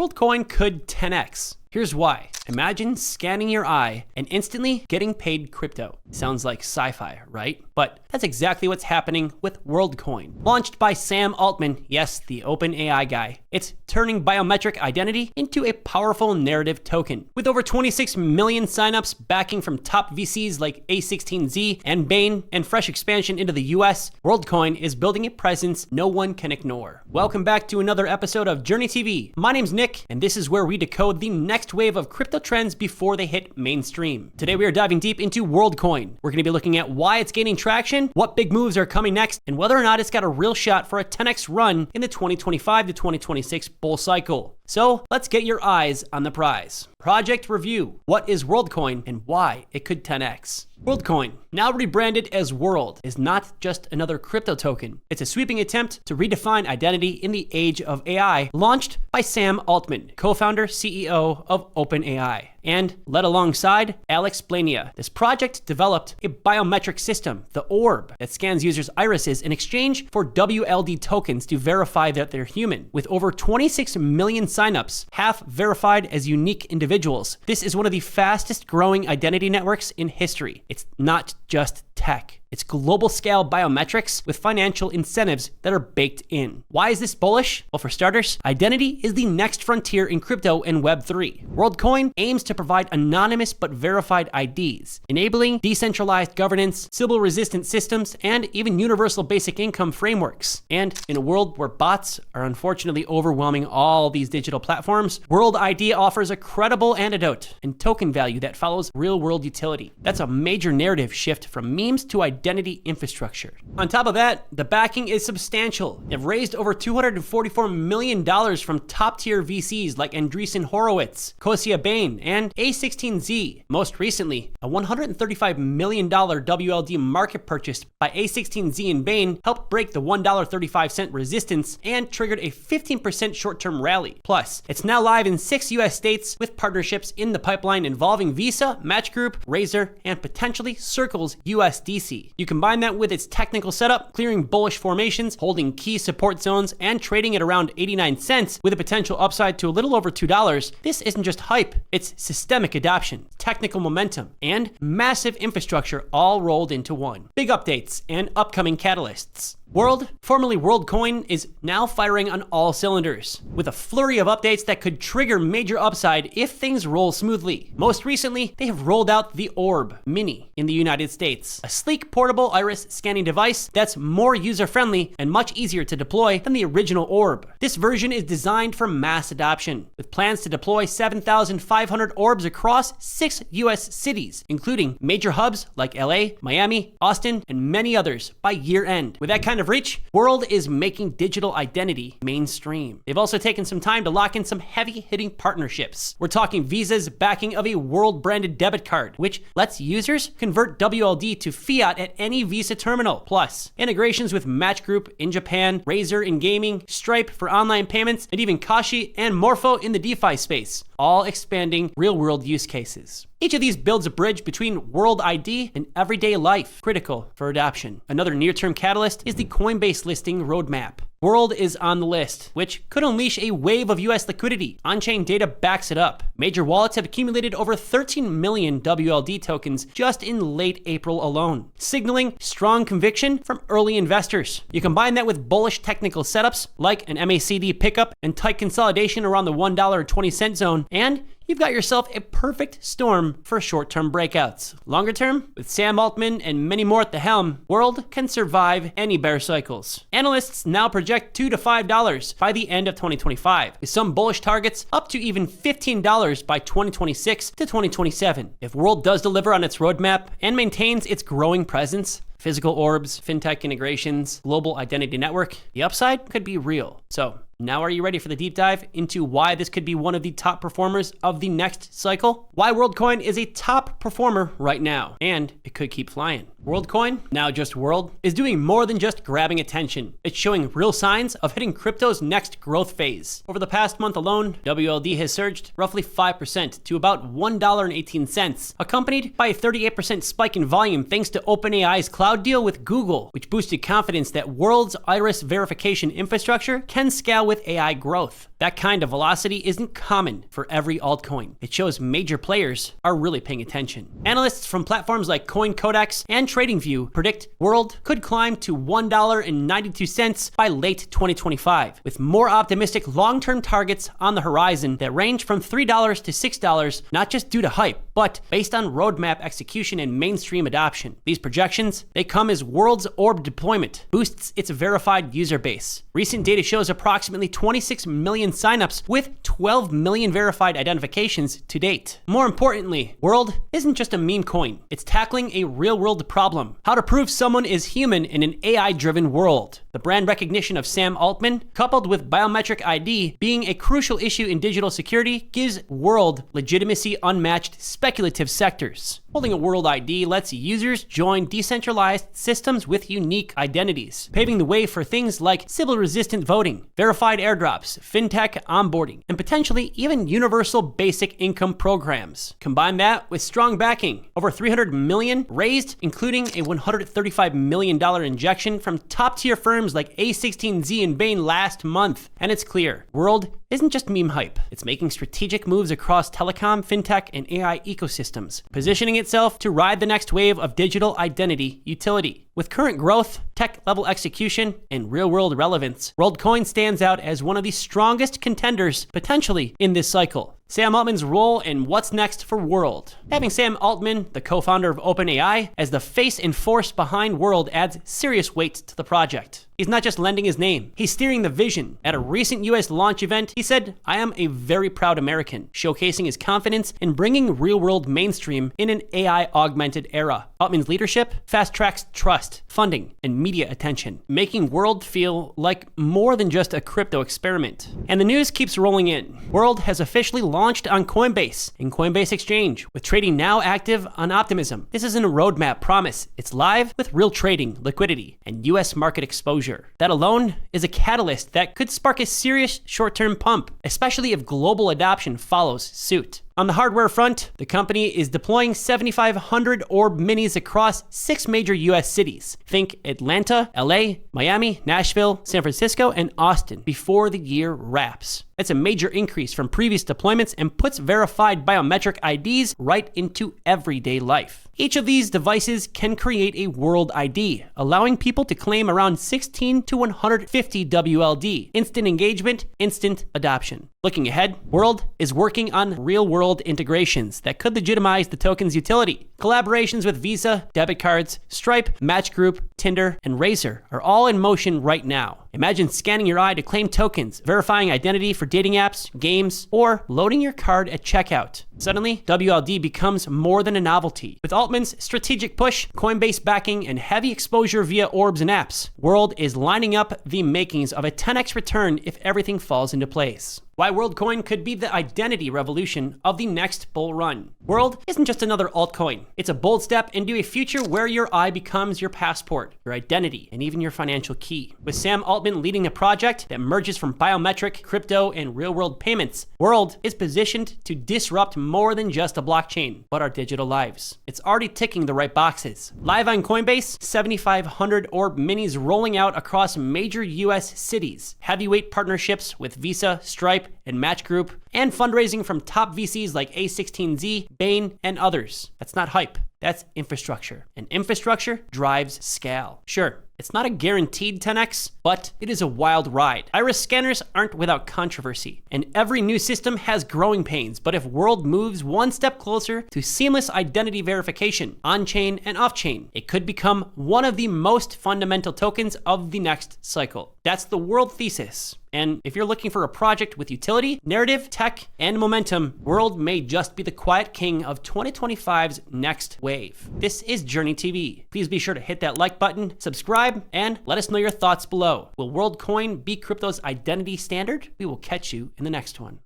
Worldcoin could 10x. Here's why. Imagine scanning your eye and instantly getting paid crypto. Sounds like sci-fi, right? But that's exactly what's happening with Worldcoin. Launched by Sam Altman, yes, the OpenAI guy, it's turning biometric identity into a powerful narrative token. With over 26 million signups backing from top VCs like A16Z and Bain, and fresh expansion into the US, Worldcoin is building a presence no one can ignore. Welcome back to another episode of JRNY TV. My name's Nick, and this is where we decode the next wave of crypto trends before they hit mainstream. Today we are diving deep into Worldcoin. We're going to be looking at why it's gaining traction, what big moves are coming next, and whether or not it's got a real shot for a 10x run in the 2025 to 2026 bull cycle. So let's get your eyes on the prize. Project review. What is Worldcoin and why it could 10x? Worldcoin, now rebranded as World, is not just another crypto token. It's a sweeping attempt to redefine identity in the age of AI, launched by Sam Altman, co-founder, CEO of OpenAI, and led alongside Alex Blania. This project developed a biometric system, the Orb, that scans users' irises in exchange for WLD tokens to verify that they're human. With over 26 million signups, half verified as unique individuals, this is one of the fastest growing identity networks in history. It's not just tech. It's global scale biometrics with financial incentives that are baked in. Why is this bullish? Well, for starters, identity is the next frontier in crypto and Web3. Worldcoin aims to provide anonymous but verified IDs, enabling decentralized governance, Sybil-resistant systems, and even universal basic income frameworks. And in a world where bots are unfortunately overwhelming all these digital platforms, World ID offers a credible antidote and token value that follows real-world utility. That's a major narrative shift from memes to identity infrastructure. On top of that, the backing is substantial. They've raised over $244 million from top-tier VCs like Andreessen Horowitz, Kosia Bain, and A16Z. Most recently, a $135 million WLD market purchase by A16Z and Bain helped break the $1.35 resistance and triggered a 15% short-term rally. Plus, it's now live in 6 US states with partnerships in the pipeline involving Visa, Match Group, Razor, and potentially Circle's USDC. You combine that with its technical setup, clearing bullish formations, holding key support zones, and trading at around 89 cents with a potential upside to a little over $2, this isn't just hype, it's systemic adoption, technical momentum, and massive infrastructure all rolled into one. Big updates and upcoming catalysts. World, formerly Worldcoin, is now firing on all cylinders, with a flurry of updates that could trigger major upside if things roll smoothly. Most recently, they have rolled out the Orb Mini in the United States, a sleek portable iris scanning device that's more user-friendly and much easier to deploy than the original Orb. This version is designed for mass adoption, with plans to deploy 7,500 orbs across 6 US cities, including major hubs like LA, Miami, Austin, and many others by year end. With that kind of reach, World is making digital identity mainstream. They've also taken some time to lock in some heavy-hitting partnerships. We're talking Visa's backing of a World-branded debit card, which lets users convert WLD to fiat at any Visa terminal. Plus, integrations with Match Group in Japan, Razor in gaming, Stripe for online payments, and even Kashi and Morpho in the DeFi space, all expanding real-world use cases. Each of these builds a bridge between World ID and everyday life, critical for adoption. Another near-term catalyst is the Coinbase listing roadmap. World is on the list, which could unleash a wave of US liquidity. On-chain data backs it up. Major wallets have accumulated over 13 million WLD tokens just in late April alone, signaling strong conviction from early investors. You combine that with bullish technical setups like an MACD pickup and tight consolidation around the $1.20 zone, and you've got yourself a perfect storm for short-term breakouts. Longer term, with Sam Altman and many more at the helm, World can survive any bear cycles. Analysts now project $2 to $5 by the end of 2025, with some bullish targets up to even $15 by 2026 to 2027. If World does deliver on its roadmap and maintains its growing presence, physical orbs, fintech integrations, global identity network, the upside could be real. So, now are you ready for the deep dive into why this could be one of the top performers of the next cycle? Why Worldcoin is a top performer right now, and it could keep flying. Worldcoin, now just World, is doing more than just grabbing attention. It's showing real signs of hitting crypto's next growth phase. Over the past month alone, WLD has surged roughly 5% to about $1.18, accompanied by a 38% spike in volume thanks to OpenAI's cloud deal with Google, which boosted confidence that World's iris verification infrastructure can scale with AI growth. That kind of velocity isn't common for every altcoin. It shows major players are really paying attention. Analysts from platforms like CoinCodex and TradingView predict World could climb to $1.92 by late 2025, with more optimistic long-term targets on the horizon that range from $3 to $6, not just due to hype, but based on roadmap execution and mainstream adoption. These projections, they come as World's orb deployment boosts its verified user base. Recent data shows approximately 26 million signups with 12 million verified identifications to date. More importantly, World isn't just a meme coin. It's tackling a real-world problem: how to prove someone is human in an AI-driven world. The brand recognition of Sam Altman, coupled with biometric ID being a crucial issue in digital security, gives World legitimacy unmatched speculative sectors. Holding a World ID lets users join decentralized systems with unique identities, paving the way for things like Sybil-resistant voting, verified airdrops, fintech onboarding, and potentially even universal basic income programs. Combine that with strong backing, over $300 million raised, including a $135 million injection from top-tier firms like A16Z and Bain last month. And it's clear, World isn't just meme hype. It's making strategic moves across telecom, fintech, and AI ecosystems, positioning itself to ride the next wave of digital identity utility. With current growth, tech-level execution, and real-world relevance, Worldcoin stands out as one of the strongest contenders potentially in this cycle. Sam Altman's role and what's next for World. Having Sam Altman, the co-founder of OpenAI, as the face and force behind World adds serious weight to the project. He's not just lending his name, he's steering the vision. At a recent US launch event, he said, "I am a very proud American," showcasing his confidence in bringing real-world mainstream in an AI-augmented era. Altman's leadership fast-tracks trust, funding, and media attention, making World feel like more than just a crypto experiment. And the news keeps rolling in. World has officially launched on Coinbase and Coinbase Exchange, with trading now active on Optimism. This isn't a roadmap promise. It's live with real trading, liquidity, and US market exposure. That alone is a catalyst that could spark a serious short-term pump, especially if global adoption follows suit. On the hardware front, the company is deploying 7,500 Orb Minis across 6 major US cities. Think Atlanta, LA, Miami, Nashville, San Francisco, and Austin before the year wraps. That's a major increase from previous deployments and puts verified biometric IDs right into everyday life. Each of these devices can create a World ID, allowing people to claim around 16 to 150 WLD, instant engagement, instant adoption. Looking ahead, World is working on real-world integrations that could legitimize the token's utility. Collaborations with Visa, debit cards, Stripe, Match Group, Tinder, and Razor are all in motion right now. Imagine scanning your eye to claim tokens, verifying identity for dating apps, games, or loading your card at checkout. Suddenly, WLD becomes more than a novelty. With Altman's strategic push, Coinbase backing, and heavy exposure via orbs and apps, World is lining up the makings of a 10x return if everything falls into place. Why Worldcoin could be the identity revolution of the next bull run. World isn't just another altcoin. It's a bold step into a future where your eye becomes your passport, your identity, and even your financial key. With Sam Altman leading a project that merges from biometric, crypto, and real-world payments, World is positioned to disrupt more than just a blockchain, but our digital lives. It's already ticking the right boxes. Live on Coinbase, 7,500 Orb Minis rolling out across major US cities, heavyweight partnerships with Visa, Stripe, and Match Group, and fundraising from top VCs like A16Z, Bain, and others. That's not hype. That's infrastructure. And infrastructure drives scale. Sure, it's not a guaranteed 10x, but it is a wild ride. Iris scanners aren't without controversy, and every new system has growing pains, but if World moves one step closer to seamless identity verification, on-chain and off-chain, it could become one of the most fundamental tokens of the next cycle. That's the World thesis. And if you're looking for a project with utility, narrative, tech, and momentum, World may just be the quiet king of 2025's next wave. This is JRNY TV. Please be sure to hit that like button, subscribe, and let us know your thoughts below. Will Worldcoin be crypto's identity standard? We will catch you in the next one.